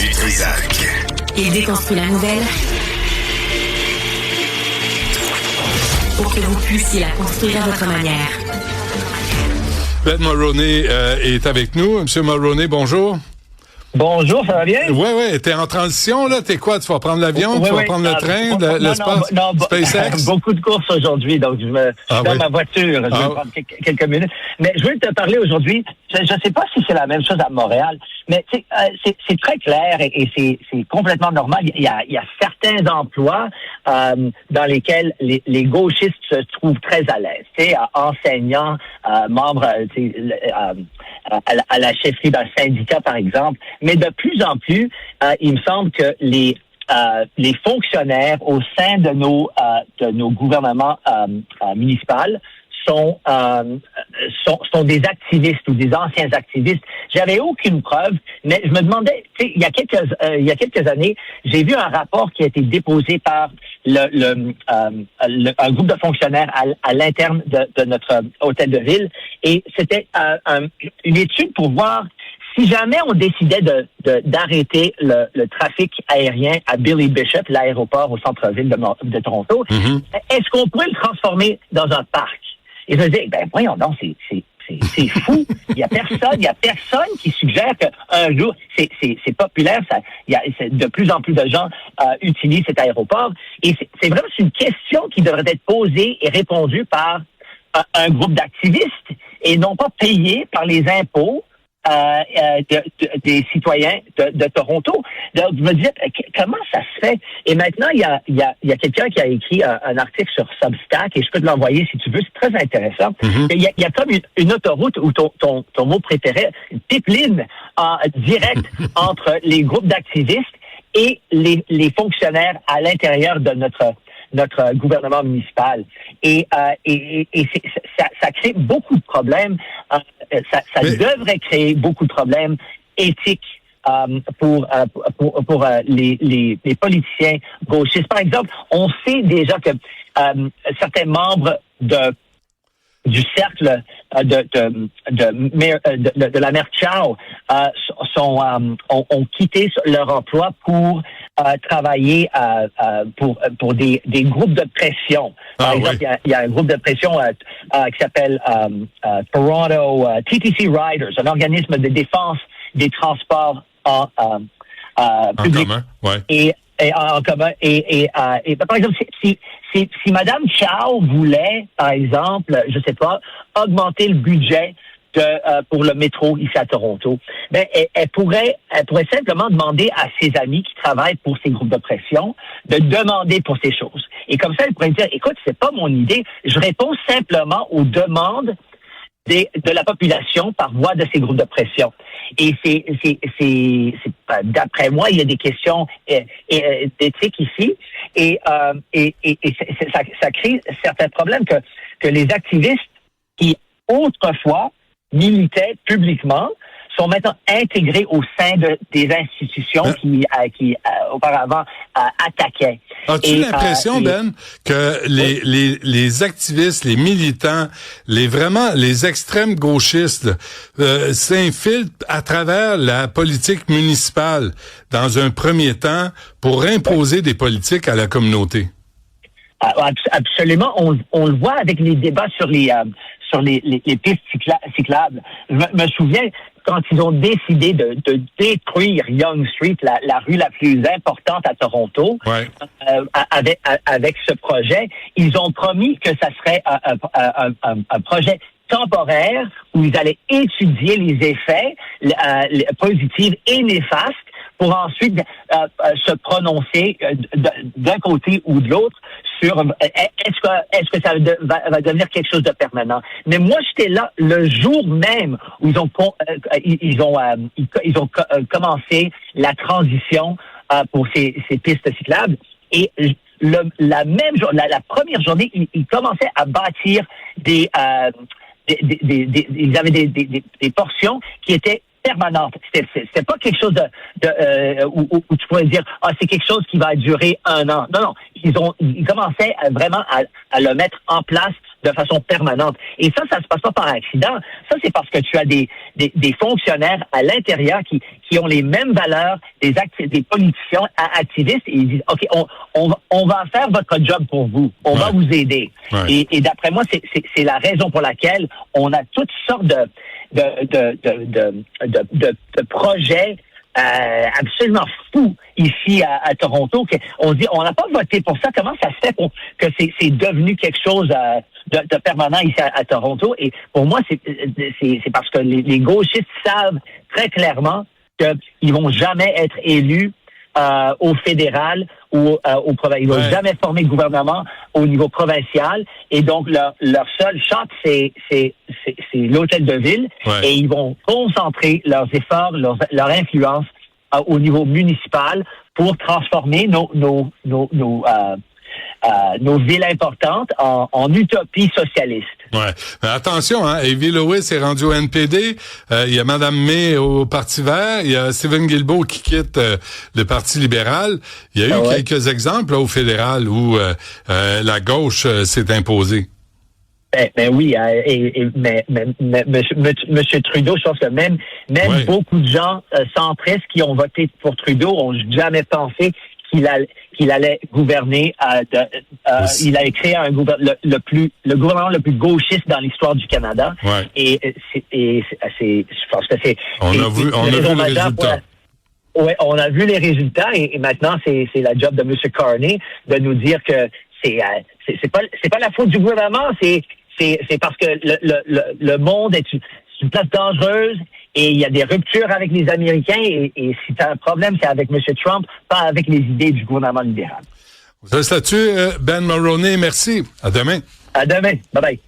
du Trisac. Il déconstruit la nouvelle pour que vous puissiez la construire à votre manière. Ben Mulroney est avec nous. Monsieur Mulroney, bonjour. Bonjour, ça va bien? Oui. T'es en transition, là? T'es quoi? Tu vas prendre l'avion? Tu vas prendre le train? L'espace? SpaceX? Beaucoup de courses aujourd'hui, donc je suis dans ma voiture. Je vais prendre quelques minutes. Mais je veux te parler aujourd'hui. Je ne sais pas si c'est la même chose à Montréal, mais c'est très clair et c'est complètement normal. Il y a certains emplois dans lesquels les gauchistes se trouvent très à l'aise. Tu sais, enseignants, membres à la chefferie d'un syndicat, par exemple. Mais de plus en plus, il me semble que les fonctionnaires au sein de nos gouvernements municipaux sont des activistes ou des anciens activistes. J'avais aucune preuve, mais je me demandais, tu sais, il y a quelques années, j'ai vu un rapport qui a été déposé par un groupe de fonctionnaires à l'interne de notre hôtel de ville, et c'était une étude pour voir si jamais on décidait d'arrêter le trafic aérien à Billy Bishop, l'aéroport au centre-ville de Toronto, est-ce qu'on pourrait le transformer dans un parc? Et je me disais, ben voyons donc, c'est fou. Il y a personne qui suggère qu'un jour, c'est populaire. De plus en plus de gens utilisent cet aéroport. Et c'est vraiment une question qui devrait être posée et répondue par un groupe d'activistes et non pas payée par les impôts des citoyens de Toronto. Donc, je me disais, comment ça se fait? Et maintenant, il y a quelqu'un qui a écrit un article sur Substack, et je peux te l'envoyer si tu veux, c'est très intéressant. Il y a comme une autoroute, ou ton mot préféré, une pipeline directe entre les groupes d'activistes et les fonctionnaires à l'intérieur de notre gouvernement municipal. Et ça crée beaucoup de problèmes. Ça devrait créer beaucoup de problèmes éthiques pour les politiciens gauchistes. Par exemple, on sait déjà que certains membres du cercle de la mère Chao ont quitté leur emploi pour travailler pour des groupes de pression. Par exemple, il y a un groupe de pression qui s'appelle Toronto TTC Riders, un organisme de défense des transports publics. Et en commun. Et par exemple, si Madame Chao voulait, par exemple, je sais pas, augmenter le budget pour le métro ici à Toronto, ben elle pourrait simplement demander à ses amis qui travaillent pour ces groupes de pression de demander pour ces choses. Et comme ça, elle pourrait dire, écoute, c'est pas mon idée, je réponds simplement aux demandes de la population par voie de ces groupes de pression. Et c'est d'après moi, il y a des questions d'éthique ici, et ça crée certains problèmes que les activistes qui autrefois militaient publiquement sont maintenant intégrés au sein des institutions qui auparavant attaquaient. As-tu l'impression, Ben, que les activistes, les militants, les extrêmes gauchistes s'infiltrent à travers la politique municipale dans un premier temps pour imposer des politiques à la communauté? Absolument. On le voit avec les débats sur les pistes cyclables. Je me souviens quand ils ont décidé de détruire Yonge Street, la rue la plus importante à Toronto, avec ce projet, ils ont promis que ça serait un projet temporaire où ils allaient étudier les effets positifs et néfastes pour ensuite se prononcer d'un côté ou de l'autre sur est-ce que ça va devenir quelque chose de permanent. Mais moi, j'étais là le jour même où ils ont commencé la transition pour ces pistes cyclables, et la première journée, ils commençaient à bâtir ils avaient des portions qui étaient permanente. C'était pas quelque chose où tu pourrais dire c'est quelque chose qui va durer 1 an. Non, ils commençaient vraiment à le mettre en place de façon permanente. Et ça se passe pas par accident. Ça, c'est parce que tu as des fonctionnaires à l'intérieur qui ont les mêmes valeurs des politiciens activistes et ils disent, OK, on va faire votre job pour vous. On va vous aider. Ouais. Et d'après moi, c'est la raison pour laquelle on a toutes sortes de projets absolument fou ici à Toronto. On se dit, on n'a pas voté pour ça. Comment ça se fait que c'est devenu quelque chose de permanent ici à Toronto? Et pour moi, c'est parce que les gauchistes savent très clairement qu'ils vont jamais être élus au fédéral ou au provincial. Ils vont jamais former le gouvernement au niveau provincial. Et donc, leur seul shot, c'est l'hôtel de ville. Ouais. Et ils vont concentrer leurs efforts, leur influence au niveau municipal pour transformer nos villes importantes en utopie socialiste. Ouais. Mais attention, hein, Avi Lewis est rendu au NPD. Il y a Mme May au Parti vert. Il y a Stephen Guilbeault qui quitte le Parti libéral. Il y a eu quelques exemples là, au fédéral où la gauche s'est imposée. Ben oui, mais Monsieur Trudeau, je pense que même beaucoup de gens centristes qui ont voté pour Trudeau ont jamais pensé qu'il allait gouverner. Il a créé le gouvernement le plus gauchiste dans l'histoire du Canada. Ouais. Et je pense que c'est. On a vu le résultat. Oui, on a vu les résultats et maintenant c'est la job de M. Carney de nous dire que c'est pas la faute du gouvernement, c'est parce que le monde est une place dangereuse et il y a des ruptures avec les Américains et si t'as un problème, c'est avec M. Trump, pas avec les idées du gouvernement libéral. Vous restez là-dessus, Ben Mulroney, merci. À demain. À demain. Bye bye.